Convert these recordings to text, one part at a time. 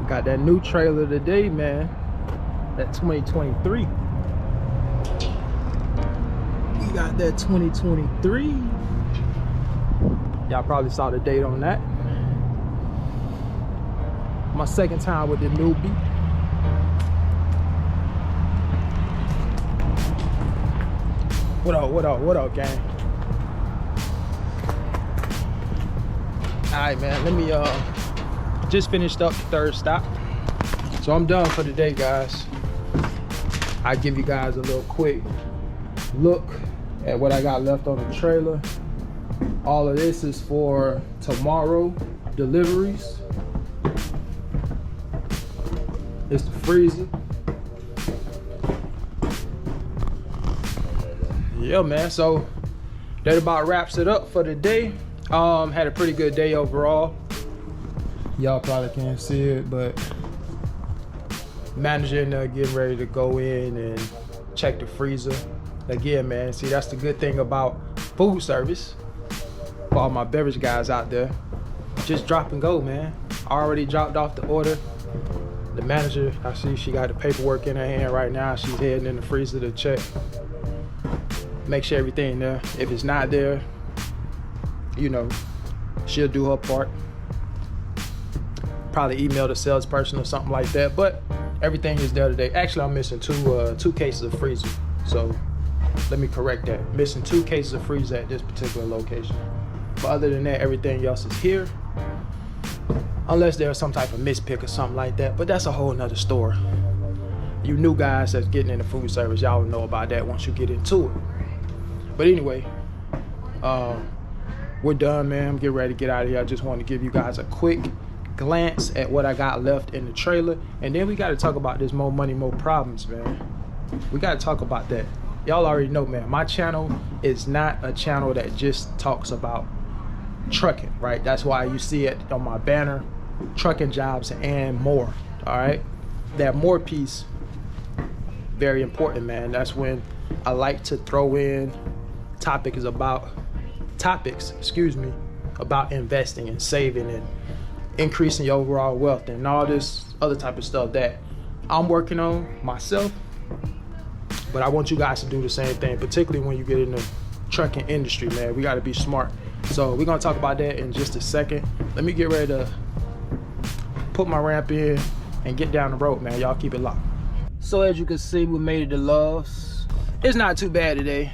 Got that new trailer today, man. That 2023. We got that 2023. Y'all probably saw the date on that. My second time with the newbie. What up, gang? Alright, man, let me just finished up the third stop. So I'm done for the day, guys. I give you guys a little quick look at what I got left on the trailer. All of this is for tomorrow deliveries. It's the freezer. Yeah, man, so that about wraps it up for the day. Had a pretty good day overall. Y'all probably can't see it, but manager and getting ready to go in and check the freezer again, man. See, that's the good thing about food service. For all my beverage guys out there, just drop and go, man. I already dropped off the order. The manager, I see she got the paperwork in her hand right now. She's heading in the freezer to check, make sure everything there. If it's not there, you know, she'll do her part. Probably email the salesperson or something like that, but everything is there today. Actually, I'm missing two cases of freezer, so let me correct that. Missing 2 cases of freezer at this particular location. But other than that, everything else is here, unless there's some type of mispick or something like that, but that's a whole nother story. You new guys that's getting into food service, y'all will know about that once you get into it. But anyway, we're done, man. I'm getting ready to get out of here. I just wanted to give you guys a quick glance at what I got left in the trailer, and then we got to talk about this more money, more problems, man. We got to talk about that. Y'all already know, man, my channel is not a channel that just talks about trucking, right? That's why you see it on my banner, trucking jobs and more. All right, that more piece, very important, man. That's when I like to throw in topics about investing and saving and increasing your overall wealth and all this other type of stuff that I'm working on myself. But I want you guys to do the same thing, particularly when you get in the trucking industry, man. We got to be smart. So we're gonna talk about that in just a second. Let me get ready to put my ramp in and get down the road, man. Y'all keep it locked. So as you can see, we made it to Love's. It's not too bad today,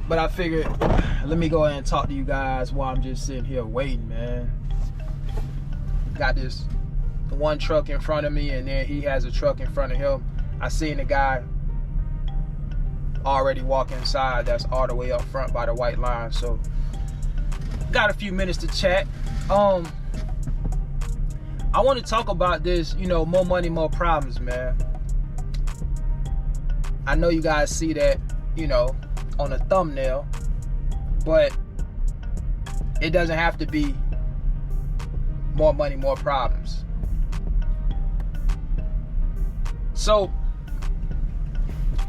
but I figured let me go ahead and talk to you guys while I'm just sitting here waiting, man. Got this one truck in front of me, and then he has a truck in front of him. I seen the guy already walk inside. That's all the way up front by the white line. So got a few minutes to chat. I want to talk about this, you know, more money, more problems, man. I know you guys see that, you know, on the thumbnail, but it doesn't have to be more money, more problems. So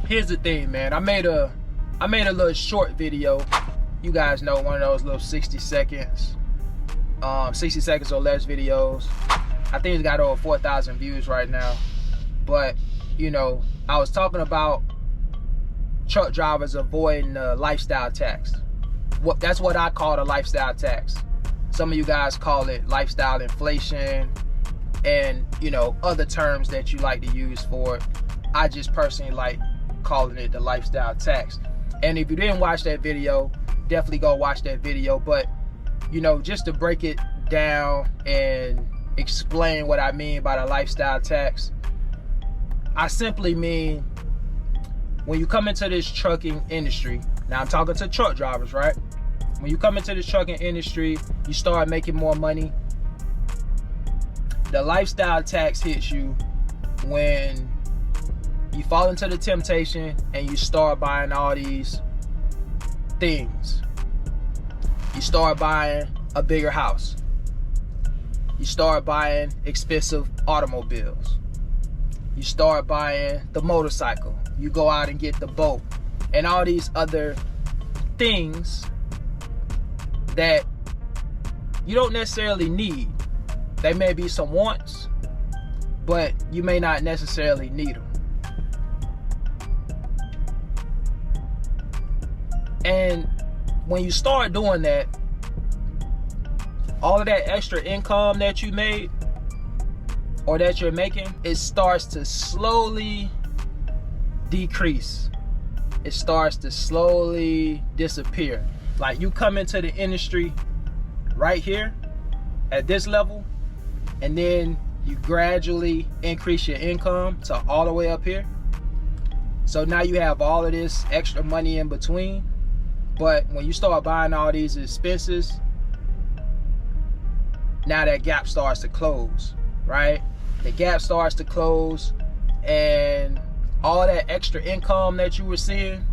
here's the thing, man. I made a little short video. You guys know, one of those little 60 seconds or less videos. I think it's got over 4,000 views right now. But, you know, I was talking about truck drivers avoiding the lifestyle tax. That's what I call the lifestyle tax. Some of you guys call it lifestyle inflation and, you know, other terms that you like to use for it. I just personally like calling it the lifestyle tax. And if you didn't watch that video, definitely go watch that video. But, you know, just to break it down and explain what I mean by the lifestyle tax, I simply mean when you come into this trucking industry, now I'm talking to truck drivers, right? When you come into this trucking industry, you start making more money. The lifestyle tax hits you when you fall into the temptation and you start buying all these things. You start buying a bigger house. You start buying expensive automobiles. You start buying the motorcycle. You go out and get the boat and all these other things that you don't necessarily need. They may be some wants, but you may not necessarily need them. And when you start doing that, all of that extra income that you made or that you're making, it starts to slowly decrease. It starts to slowly disappear. Like, you come into the industry right here at this level, and then you gradually increase your income to all the way up here. So now you have all of this extra money in between. But when you start buying all these expenses, now that gap starts to close, right? The gap starts to close, and all that extra income that you were seeing,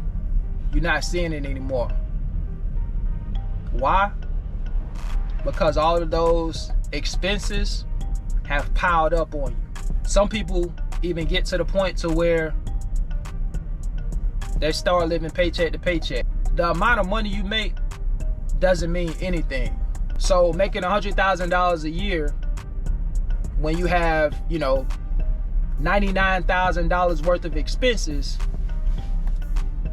you're not seeing it anymore. Why? Because all of those expenses have piled up on you. Some people even get to the point to where they start living paycheck to paycheck. The amount of money you make doesn't mean anything. So making $100,000 a year when you have, you know, $99,000 worth of expenses,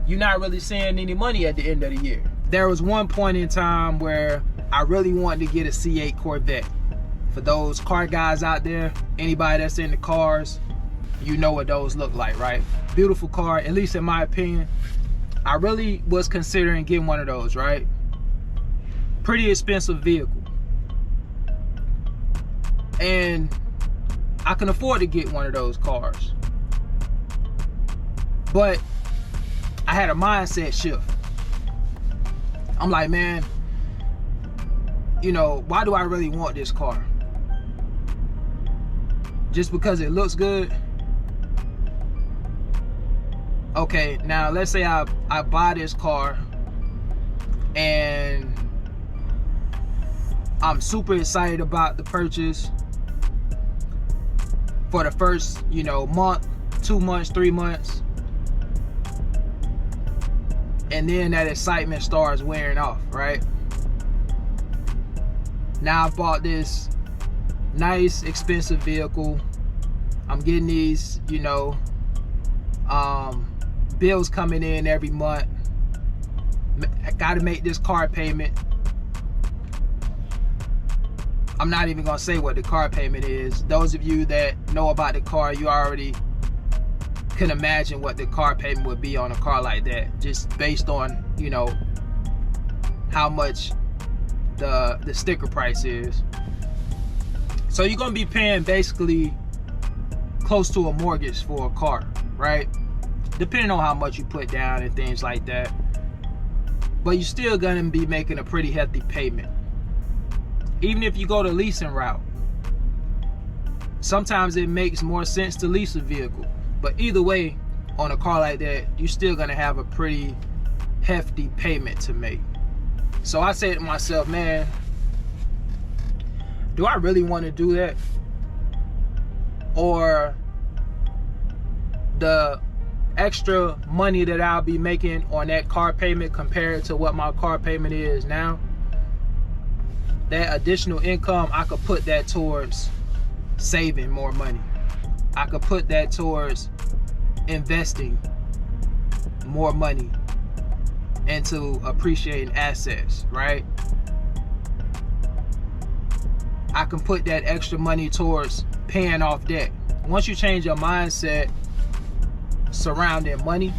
you're not really seeing any money at the end of the year. There was one point in time where I really wanted to get a C8 Corvette. For those car guys out there, anybody that's into cars, you know what those look like, right? Beautiful car, at least in my opinion. I really was considering getting one of those, right? Pretty expensive vehicle. And I can afford to get one of those cars. But I had a mindset shift. I'm like, man, you know, why do I really want this car? Just because it looks good? Okay, now let's say I buy this car and I'm super excited about the purchase for the first, you know, month, 2 months, 3 months. And then that excitement starts wearing off, right? Now I bought this nice, expensive vehicle. I'm getting these, you know, bills coming in every month. I gotta make this car payment. I'm not even gonna say what the car payment is. Those of you that know about the car, you already can imagine what the car payment would be on a car like that, just based on, you know, how much the sticker price is. So you're gonna be paying basically close to a mortgage for a car, right? Depending on how much you put down and things like that. But you're still gonna be making a pretty hefty payment. Even if you go the leasing route, sometimes it makes more sense to lease a vehicle. But either way, on a car like that, you're still gonna have a pretty hefty payment to make. So I said to myself, man, do I really want to do that? Or the extra money that I'll be making on that car payment compared to what my car payment is now, that additional income, I could put that towards saving more money. I could put that towards investing more money into appreciating assets, right? I can put that extra money towards paying off debt. Once you change your mindset surrounding money,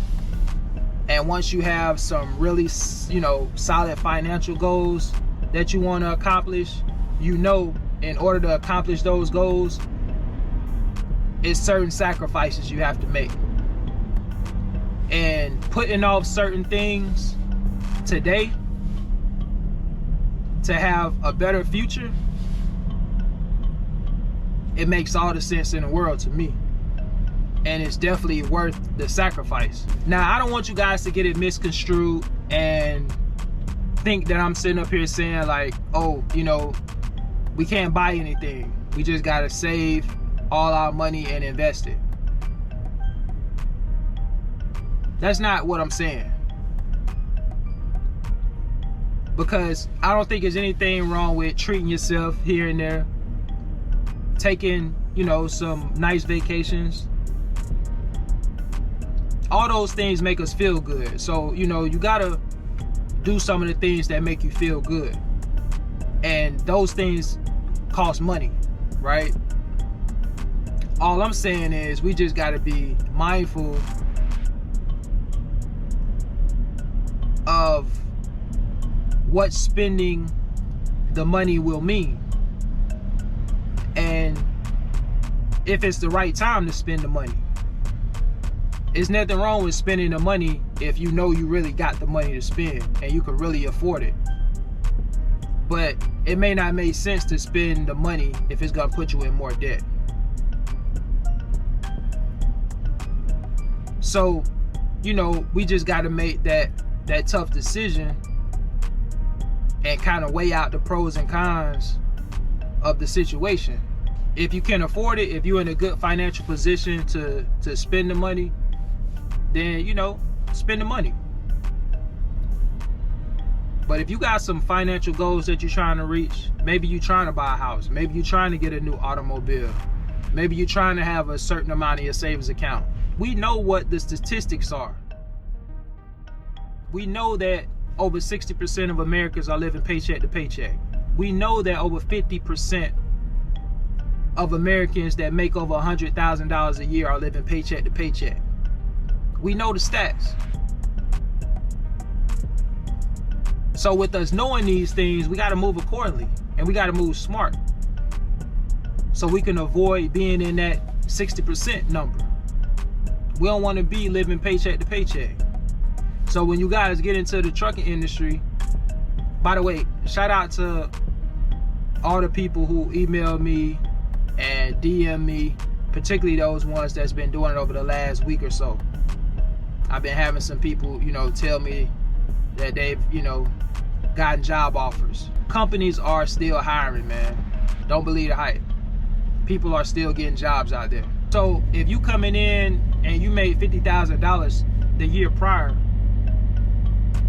and once you have some really, you know, solid financial goals that you want to accomplish, you know, in order to accomplish those goals, it's certain sacrifices you have to make. And putting off certain things today to have a better future, it makes all the sense in the world to me. And it's definitely worth the sacrifice. Now, I don't want you guys to get it misconstrued and think that I'm sitting up here saying like, oh, you know, we can't buy anything. We just gotta save all our money and invest it. That's not what I'm saying. Because I don't think there's anything wrong with treating yourself here and there, taking you know, some nice vacations. All those things make us feel good. So, you know, you gotta do some of the things that make you feel good. And those things cost money, right? All I'm saying is we just gotta be mindful of what spending the money will mean. And if it's the right time to spend the money. There's nothing wrong with spending the money if you know you really got the money to spend and you can really afford it. But it may not make sense to spend the money if it's gonna put you in more debt. So, you know, we just gotta make that tough decision and kind of weigh out the pros and cons of the situation. If you can afford it, if you're in a good financial position to spend the money, then, you know, spend the money. But if you got some financial goals that you're trying to reach, maybe you're trying to buy a house, maybe you're trying to get a new automobile, maybe you're trying to have a certain amount of your savings account. We know what the statistics are. We know that over 60% of Americans are living paycheck to paycheck. We know that over 50% of Americans that make over $100,000 a year are living paycheck to paycheck. We know the stats. So with us knowing these things, we got to move accordingly and we got to move smart so we can avoid being in that 60% number. We don't want to be living paycheck to paycheck. So when you guys get into the trucking industry, by the way, shout out to all the people who email me and DM me, particularly those ones that's been doing it over the last week or so. I've been having some people, you know, tell me that they've, you know, gotten job offers. Companies are still hiring, man. Don't believe the hype. People are still getting jobs out there. So if you coming in and you made $50,000 the year prior,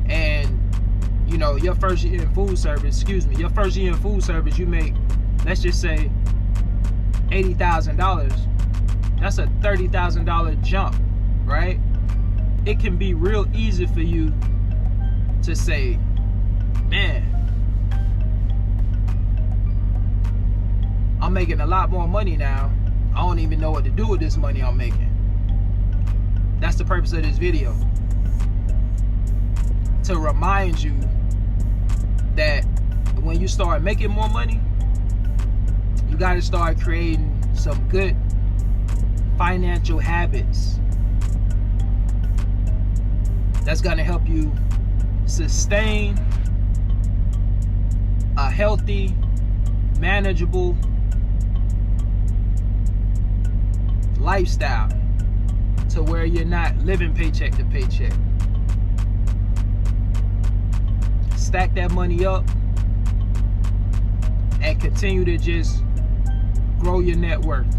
and you know your first year in food service, you make, let's just say, $80,000. That's a $30,000 jump, right? It can be real easy for you to say, man, I'm making a lot more money now. I don't even know what to do with this money I'm making. That's the purpose of this video. To remind you that when you start making more money, you got to start creating some good financial habits that's going to help you sustain a healthy, manageable lifestyle to where you're not living paycheck to paycheck. Stack that money up and continue to just grow your net worth.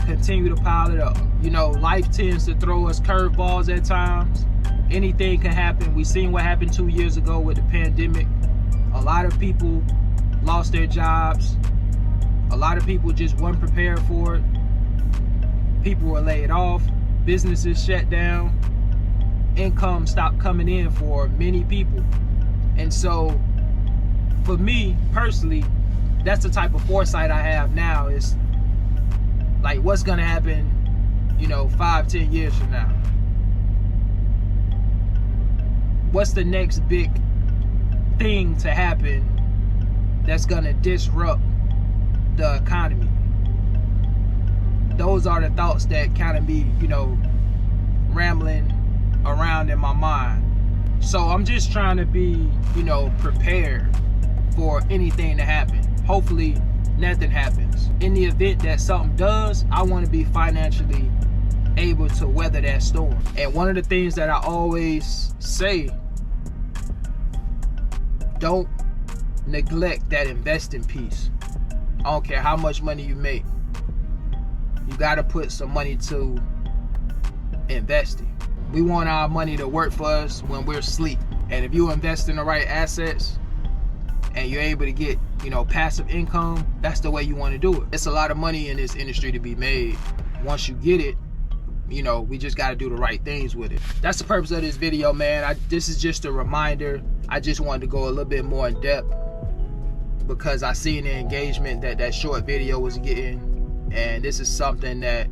Continue to pile it up. You know, life tends to throw us curveballs at times. Anything can happen. We seen what happened 2 years ago with the pandemic. A lot of people lost their jobs. A lot of people just weren't prepared for it. People were laid off. Businesses shut down. Income stopped coming in for many people. And so for me personally, that's the type of foresight I have now, is like what's gonna happen, you know, 5-10 years from now. What's the next big thing to happen that's gonna disrupt the economy? Those are the thoughts that kind of be, you know, rambling around in my mind. So I'm just trying to be, you know, prepared for anything to happen. Hopefully nothing happens. In the event that something does, I want to be financially able to weather that storm. And one of the things that I always say, don't neglect that investing piece. I don't care how much money you make. You got to put some money to investing. We want our money to work for us when we're asleep. And if you invest in the right assets and you're able to get you know, passive income, that's the way you want to do it. It's a lot of money in this industry to be made. Once you get it, you know, we just got to do the right things with it. That's the purpose of this video, man. This is just a reminder. I just wanted to go a little bit more in depth because I seen the engagement that short video was getting, and this is something that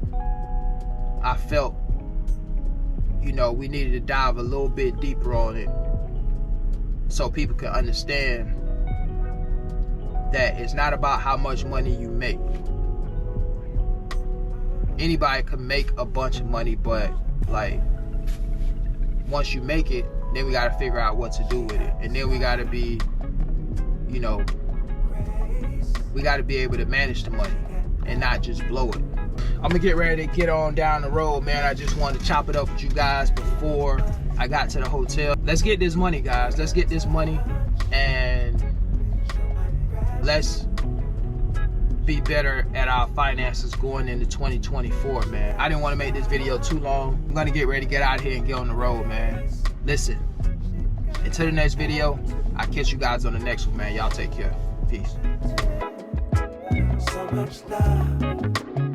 I felt, you know, we needed to dive a little bit deeper on it so people can understand that it's not about how much money you make. Anybody can make a bunch of money, but like once you make it, then we got to figure out what to do with it, and then we got to be, you know, we got to be able to manage the money and not just blow it. I'm gonna get ready to get on down the road, man. I just wanted to chop it up with you guys before I got to the hotel. Let's get this money, guys. Let's get this money, and let's be better at our finances going into 2024, man. I didn't want to make this video too long. I'm gonna get ready to get out of here and get on the road, man. Listen, until the next video, I'll catch you guys on the next one, man. Y'all take care. Peace. So much love.